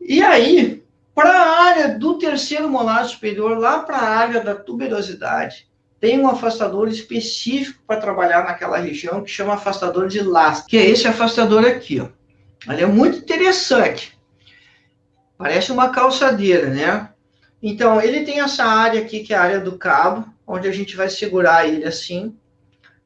e aí, para a área do terceiro molar superior, lá para a área da tuberosidade, tem um afastador específico para trabalhar naquela região, que chama afastador de lastre, que é esse afastador aqui, ó. Ele é muito interessante. Parece uma calçadeira, né? Então, ele tem essa área aqui, que é a área do cabo, onde a gente vai segurar ele assim.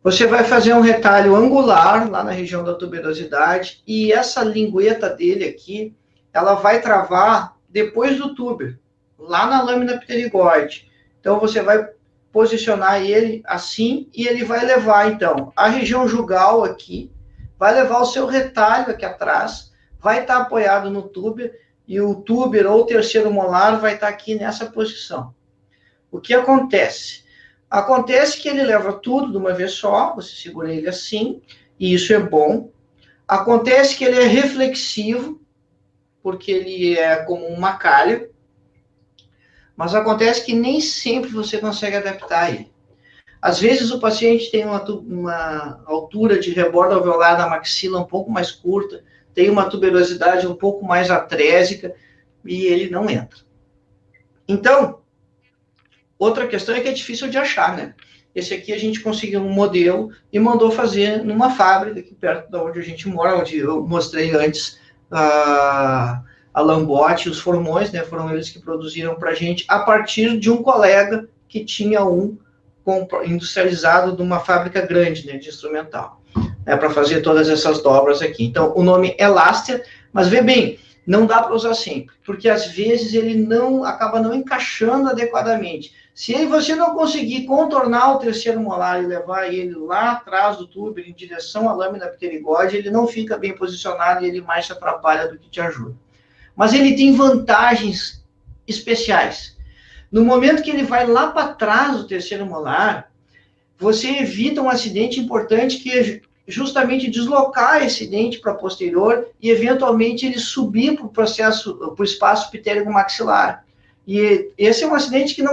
Você vai fazer um retalho angular, lá na região da tuberosidade, e essa lingueta dele aqui, ela vai travar depois do túber, lá na lâmina pterigóide. Então, você vai posicionar ele assim, e ele vai levar, então, a região jugal aqui, vai levar o seu retalho aqui atrás, vai estar apoiado no túber, e o túber ou o terceiro molar vai estar aqui nessa posição. O que acontece? Acontece que ele leva tudo de uma vez só, você segura ele assim, e isso é bom. Acontece que ele é reflexivo, porque ele é como uma calha, mas acontece que nem sempre você consegue adaptar ele. Às vezes o paciente tem uma altura de rebordo alveolar da maxila um pouco mais curta, tem uma tuberosidade um pouco mais atrésica, e ele não entra. Então, outra questão é que é difícil de achar, né? Esse aqui a gente conseguiu um modelo e mandou fazer numa fábrica aqui perto da onde a gente mora, onde eu mostrei antes a Lambote, os formões, né? Foram eles que produziram para a gente, a partir de um colega que tinha um industrializado de uma fábrica grande, né, de instrumental, né, para fazer todas essas dobras aqui. Então, o nome é Lastra, mas vê bem, não dá para usar sempre, porque às vezes ele acaba não encaixando adequadamente. Se você não conseguir contornar o terceiro molar e levar ele lá atrás do túber, em direção à lâmina pterigóide, ele não fica bem posicionado e ele mais te atrapalha do que te ajuda. Mas ele tem vantagens especiais. No momento que ele vai lá para trás do terceiro molar, você evita um acidente importante, que é justamente deslocar esse dente para posterior e, eventualmente, ele subir para o espaço pitérico maxilar. E esse é um acidente que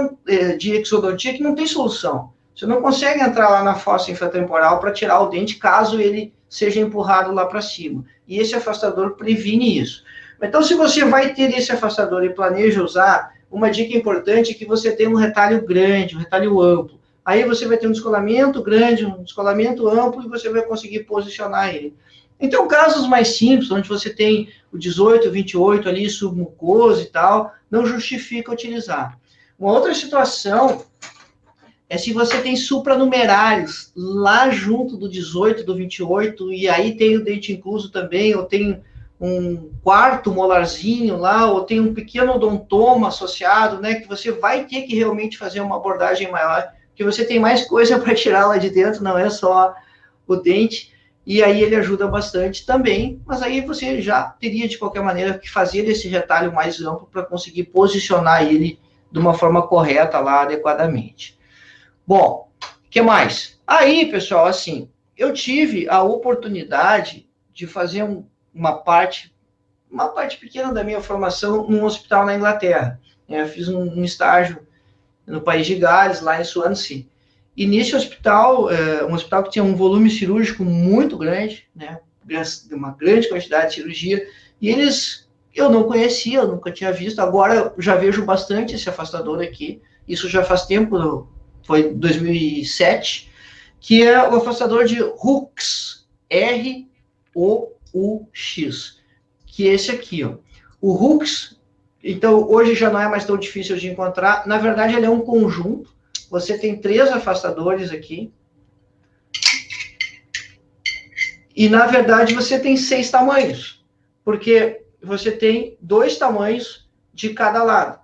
de exodontia que não tem solução. Você não consegue entrar lá na fossa infratemporal para tirar o dente, caso ele seja empurrado lá para cima. E esse afastador previne isso. Então, se você vai ter esse afastador e planeja usar, uma dica importante é que você tenha um retalho grande, um retalho amplo. Aí você vai ter um descolamento grande, um descolamento amplo, e você vai conseguir posicionar ele. Então, casos mais simples, onde você tem o 18, o 28 ali, submucoso e tal, não justifica utilizar. Uma outra situação é se você tem supranumerários lá junto do 18, do 28, e aí tem o dente incluso também, ou tem um quarto molarzinho lá, ou tem um pequeno odontoma associado, né, que você vai ter que realmente fazer uma abordagem maior, porque você tem mais coisa para tirar lá de dentro, não é só o dente, e aí ele ajuda bastante também, mas aí você já teria, de qualquer maneira, que fazer esse retalho mais amplo para conseguir posicionar ele de uma forma correta lá, adequadamente. Bom, o que mais? Aí, pessoal, assim, eu tive a oportunidade de fazer uma parte pequena da minha formação num hospital na Inglaterra. Eu fiz um estágio no país de Gales, lá em Swansea. E nesse hospital, um hospital que tinha um volume cirúrgico muito grande, né, uma grande quantidade de cirurgia, e eles Eu não conhecia, eu nunca tinha visto, agora eu já vejo bastante esse afastador aqui, isso já faz tempo, foi 2007, que é o afastador de Roux, R-O-U-X, que é esse aqui, ó. O Roux, então, hoje já não é mais tão difícil de encontrar, na verdade ele é um conjunto, você tem 3 afastadores aqui, e na verdade você tem 6 tamanhos, porque você tem 2 tamanhos de cada lado.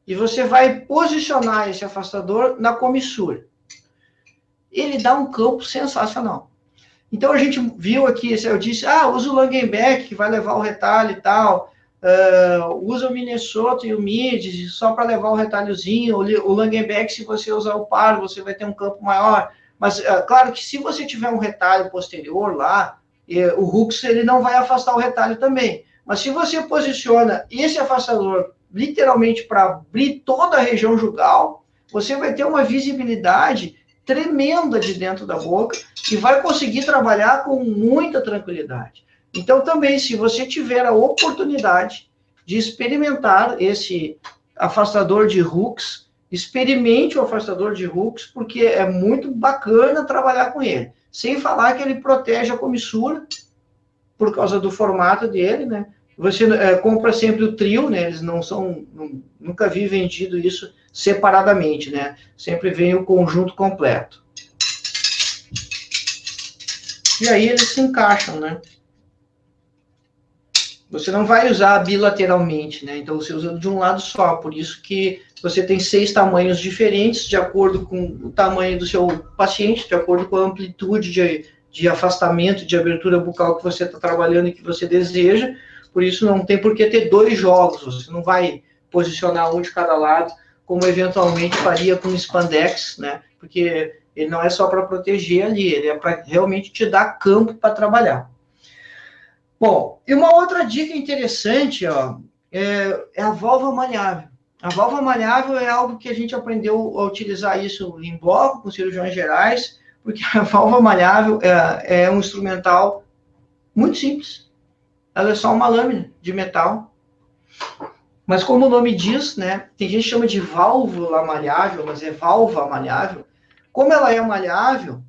E você vai posicionar esse afastador na comissura. Ele dá um campo sensacional. Então a gente viu aqui, eu disse, usa o Langenbeck, que vai levar o retalho e tal, usa o Minnesota e o Mid, só para levar o retalhozinho, o Langenbeck, se você usar o par, você vai ter um campo maior. Mas, claro que se você tiver um retalho posterior lá, o Roux, ele não vai afastar o retalho também. Mas se você posiciona esse afastador literalmente para abrir toda a região jugal, você vai ter uma visibilidade tremenda de dentro da boca e vai conseguir trabalhar com muita tranquilidade. Então, também, se você tiver a oportunidade de experimentar esse afastador de Roux, experimente o afastador de Roux, porque é muito bacana trabalhar com ele. Sem falar que ele protege a comissura, por causa do formato dele, né? Você compra sempre o trio, né? Eles nunca vi vendido isso separadamente, né? Sempre vem o conjunto completo. E aí eles se encaixam, né? Você não vai usar bilateralmente, né? Então você usa de um lado só, por isso que você tem 6 tamanhos diferentes, de acordo com o tamanho do seu paciente, de acordo com a amplitude de afastamento, de abertura bucal que você está trabalhando e que você deseja. Por isso não tem por que ter 2 jogos, você não vai posicionar um de cada lado, como eventualmente faria com o spandex, né? Porque ele não é só para proteger ali, ele é para realmente te dar campo para trabalhar. Bom, e uma outra dica interessante, ó, é a válvula maleável. A válvula maleável é algo que a gente aprendeu a utilizar isso em bloco, com cirurgiões gerais, porque a válvula maleável é um instrumental muito simples. Ela é só uma lâmina de metal. Mas como o nome diz, né, tem gente que chama de válvula maleável, mas é válvula maleável. Como ela é maleável,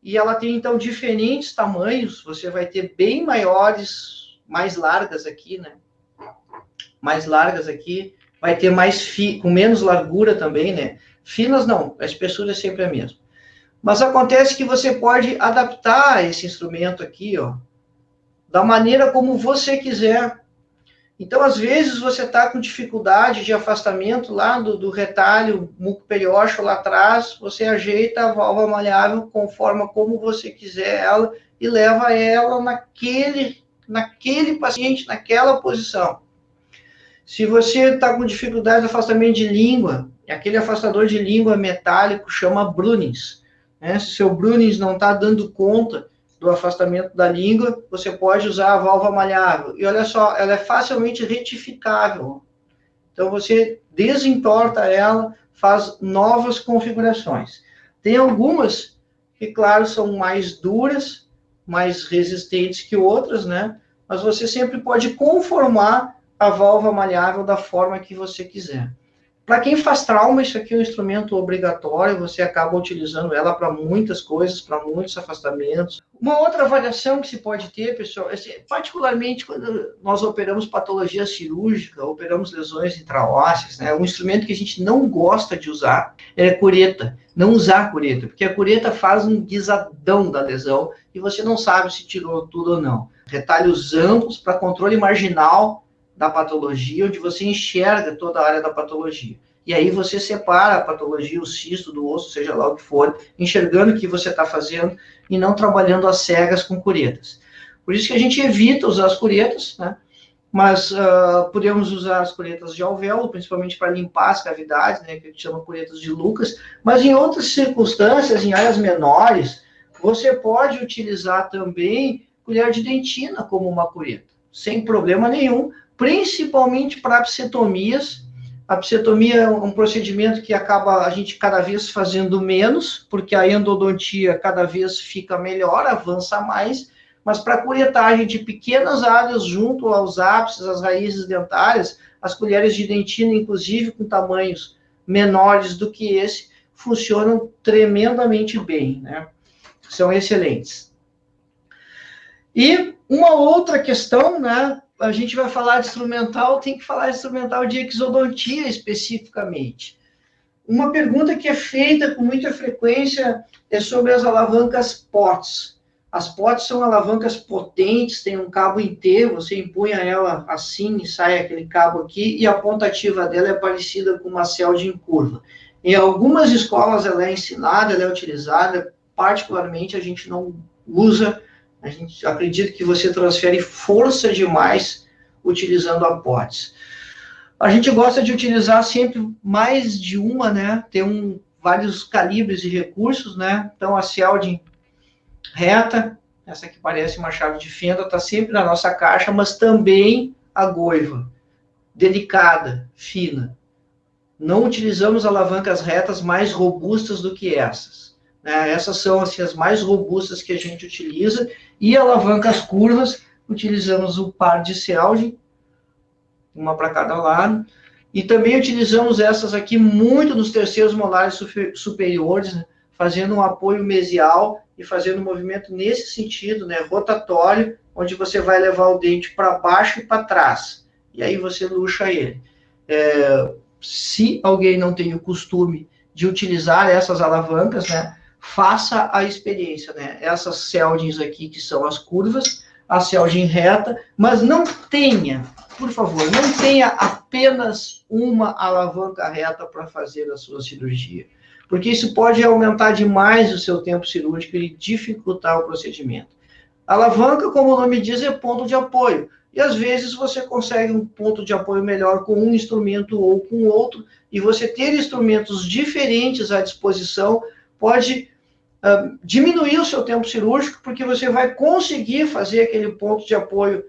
e ela tem, então, diferentes tamanhos, você vai ter bem maiores, mais largas aqui, né? Mais largas aqui, vai ter com menos largura também, né? Finas não, a espessura é sempre a mesma. Mas acontece que você pode adaptar esse instrumento aqui, ó, da maneira como você quiser. Então, às vezes, você está com dificuldade de afastamento lá do retalho mucoperiósteo lá atrás, você ajeita a válvula maleável conforme como você quiser ela e leva ela naquele paciente, naquela posição. Se você está com dificuldade de afastamento de língua, aquele afastador de língua metálico chama Brunings, né? Se o seu Brunings não está dando conta do afastamento da língua, você pode usar a válvula maleável. E olha só, ela é facilmente retificável. Então, você desentorta ela, faz novas configurações. Tem algumas que, claro, são mais duras, mais resistentes que outras, né? Mas você sempre pode conformar a válvula maleável da forma que você quiser. Para quem faz trauma, isso aqui é um instrumento obrigatório, você acaba utilizando ela para muitas coisas, para muitos afastamentos. Uma outra avaliação que se pode ter, pessoal, particularmente quando nós operamos patologia cirúrgica, operamos lesões intraósseas, né, um instrumento que a gente não gosta de usar é cureta, não usar cureta, porque a cureta faz um guisadão da lesão e você não sabe se tirou tudo ou não. Retalhos amplos para controle marginal da patologia, onde você enxerga toda a área da patologia. E aí você separa a patologia, o cisto do osso, seja lá o que for, enxergando o que você está fazendo e não trabalhando às cegas com curetas. Por isso que a gente evita usar as curetas, né? Mas podemos usar as curetas de alvéolo, principalmente para limpar as cavidades, né? Que a gente chama curetas de Lucas. Mas em outras circunstâncias, em áreas menores, você pode utilizar também colher de dentina como uma cureta, sem problema nenhum, principalmente para abscetomias. A abscetomia é um procedimento que acaba a gente cada vez fazendo menos, porque a endodontia cada vez fica melhor, avança mais, mas para curetagem de pequenas áreas junto aos ápices, às raízes dentárias, as colheres de dentina, inclusive com tamanhos menores do que esse, funcionam tremendamente bem, né? São excelentes. E uma outra questão, né? A gente vai falar de instrumental, tem que falar de instrumental de exodontia especificamente. Uma pergunta que é feita com muita frequência é sobre as alavancas POTS. As POTS são alavancas potentes, tem um cabo inteiro, você empunha ela assim e sai aquele cabo aqui, e a ponta ativa dela é parecida com uma Seldin curva. Em algumas escolas ela é ensinada, ela é utilizada, particularmente a gente não usa. A gente acredita que você transfere força demais utilizando a POTS. A gente gosta de utilizar sempre mais de uma, né? Tem vários calibres de recursos, né? Então, a Seldin reta, essa que parece uma chave de fenda, está sempre na nossa caixa, mas também a Goiva, delicada, fina. Não utilizamos alavancas retas mais robustas do que essas. Essas são assim, as mais robustas que a gente utiliza, e alavancas curvas, utilizamos o par de Seldin, uma para cada lado, e também utilizamos essas aqui muito nos terceiros molares superiores, né, fazendo um apoio mesial e fazendo um movimento nesse sentido, né, rotatório, onde você vai levar o dente para baixo e para trás, e aí você luxa ele. Se alguém não tem o costume de utilizar essas alavancas, né, faça a experiência, né? Essas Seldins aqui, que são as curvas, a Seldin reta, mas não tenha, por favor, não tenha apenas uma alavanca reta para fazer a sua cirurgia, porque isso pode aumentar demais o seu tempo cirúrgico e dificultar o procedimento. Alavanca, como o nome diz, é ponto de apoio, e às vezes você consegue um ponto de apoio melhor com um instrumento ou com outro, e você ter instrumentos diferentes à disposição pode diminuir o seu tempo cirúrgico, porque você vai conseguir fazer aquele ponto de apoio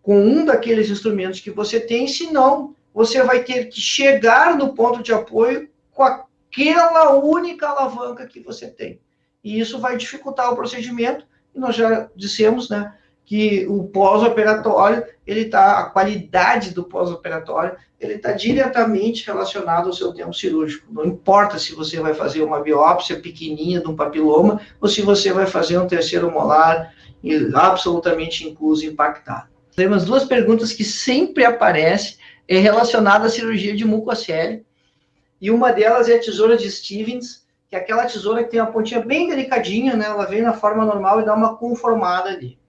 com um daqueles instrumentos que você tem, senão você vai ter que chegar no ponto de apoio com aquela única alavanca que você tem. E isso vai dificultar o procedimento, e nós já dissemos, né, que o pós-operatório, a qualidade do pós-operatório, ele está diretamente relacionado ao seu tempo cirúrgico. Não importa se você vai fazer uma biópsia pequenininha de um papiloma, ou se você vai fazer um terceiro molar absolutamente incluso e impactado. Temos duas perguntas que sempre aparecem relacionadas à cirurgia de mucocele, e uma delas é a tesoura de Stevens, que é aquela tesoura que tem uma pontinha bem delicadinha, né? Ela vem na forma normal e dá uma conformada ali.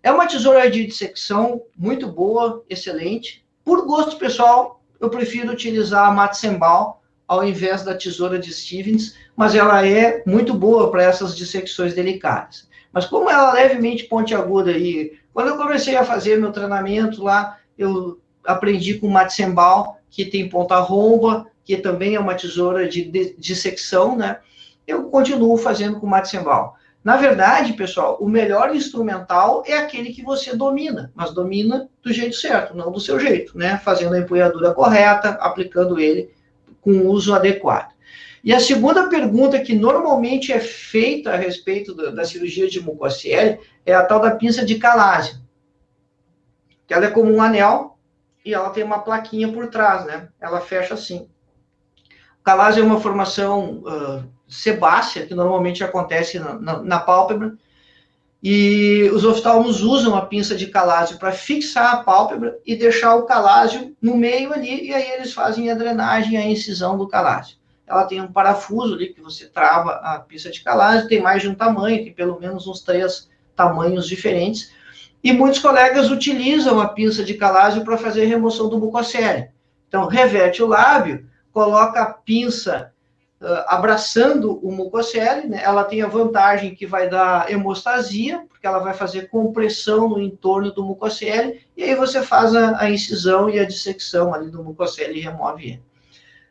É uma tesoura de dissecção muito boa, excelente. Por gosto pessoal, eu prefiro utilizar a Matzenbaum ao invés da tesoura de Stevens, mas ela é muito boa para essas dissecções delicadas. Mas como ela é levemente pontiaguda, e quando eu comecei a fazer meu treinamento lá, eu aprendi com Matzenbaum, que tem ponta romba, que também é uma tesoura de dissecção, né? Eu continuo fazendo com Matzenbaum. Na verdade, pessoal, o melhor instrumental é aquele que você domina, mas domina do jeito certo, não do seu jeito, né? Fazendo a empunhadura correta, aplicando ele com o uso adequado. E a segunda pergunta que normalmente é feita a respeito da cirurgia de mucocele é a tal da pinça de Calásio. Ela é como um anel e ela tem uma plaquinha por trás, né? Ela fecha assim. Calásio é uma formação sebácea, que normalmente acontece na pálpebra, e os oftalmos usam a pinça de Calásio para fixar a pálpebra e deixar o Calásio no meio ali, e aí eles fazem a drenagem, a incisão do Calásio. Ela tem um parafuso ali que você trava a pinça de Calásio, tem mais de um tamanho, tem pelo menos uns 3 tamanhos diferentes, e muitos colegas utilizam a pinça de Calásio para fazer a remoção do mucocele. Então, reverte o lábio, coloca a pinça abraçando o mucocele, né? Ela tem a vantagem que vai dar hemostasia, porque ela vai fazer compressão no entorno do mucocele, e aí você faz a incisão e a dissecção ali do mucocele e remove ele.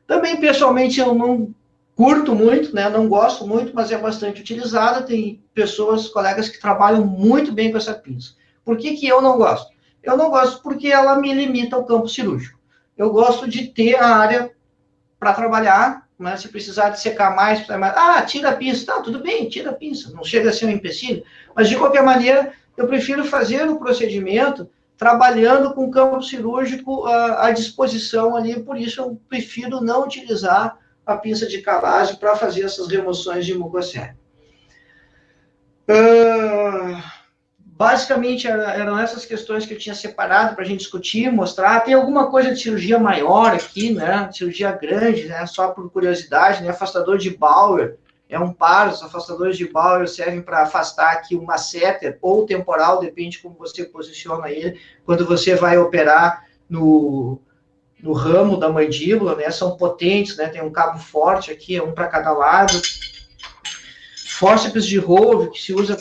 Também, pessoalmente, eu não curto muito, né? Não gosto muito, mas é bastante utilizada. Tem pessoas, colegas que trabalham muito bem com essa pinça. Por que eu não gosto? Eu não gosto porque ela me limita ao campo cirúrgico. Eu gosto de ter a área para trabalhar mas se precisar de secar mais, tira a pinça, tá, tudo bem, tira a pinça, não chega a ser um empecilho, mas de qualquer maneira, eu prefiro fazer o procedimento trabalhando com o campo cirúrgico à disposição ali, por isso eu prefiro não utilizar a pinça de calagem para fazer essas remoções de mucocele. Basicamente, eram essas questões que eu tinha separado para a gente discutir, mostrar. Tem alguma coisa de cirurgia maior aqui, né? Cirurgia grande, né? Só por curiosidade, né? Afastador de Bauer é um par. Os afastadores de Bauer servem para afastar aqui o masseter ou temporal, depende de como você posiciona ele, quando você vai operar no ramo da mandíbula, né? São potentes, né? Tem um cabo forte aqui, um para cada lado. Fórceps de Hove, que se usa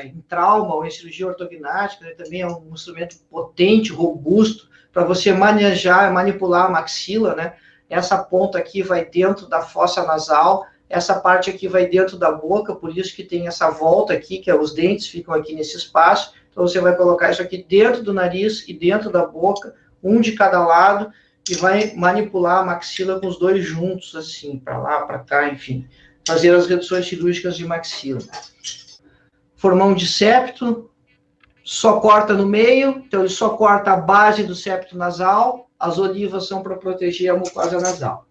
em trauma ou em cirurgia ortognática, né, também é um instrumento potente, robusto, para você manejar, manipular a maxila, né? Essa ponta aqui vai dentro da fossa nasal, essa parte aqui vai dentro da boca, por isso que tem essa volta aqui, que os dentes ficam aqui nesse espaço. Então, você vai colocar isso aqui dentro do nariz e dentro da boca, um de cada lado, e vai manipular a maxila com os dois juntos, assim, para lá, para cá, enfim. Fazer as reduções cirúrgicas de maxila. Formão de septo, só corta no meio, então ele só corta a base do septo nasal, as olivas são para proteger a mucosa nasal.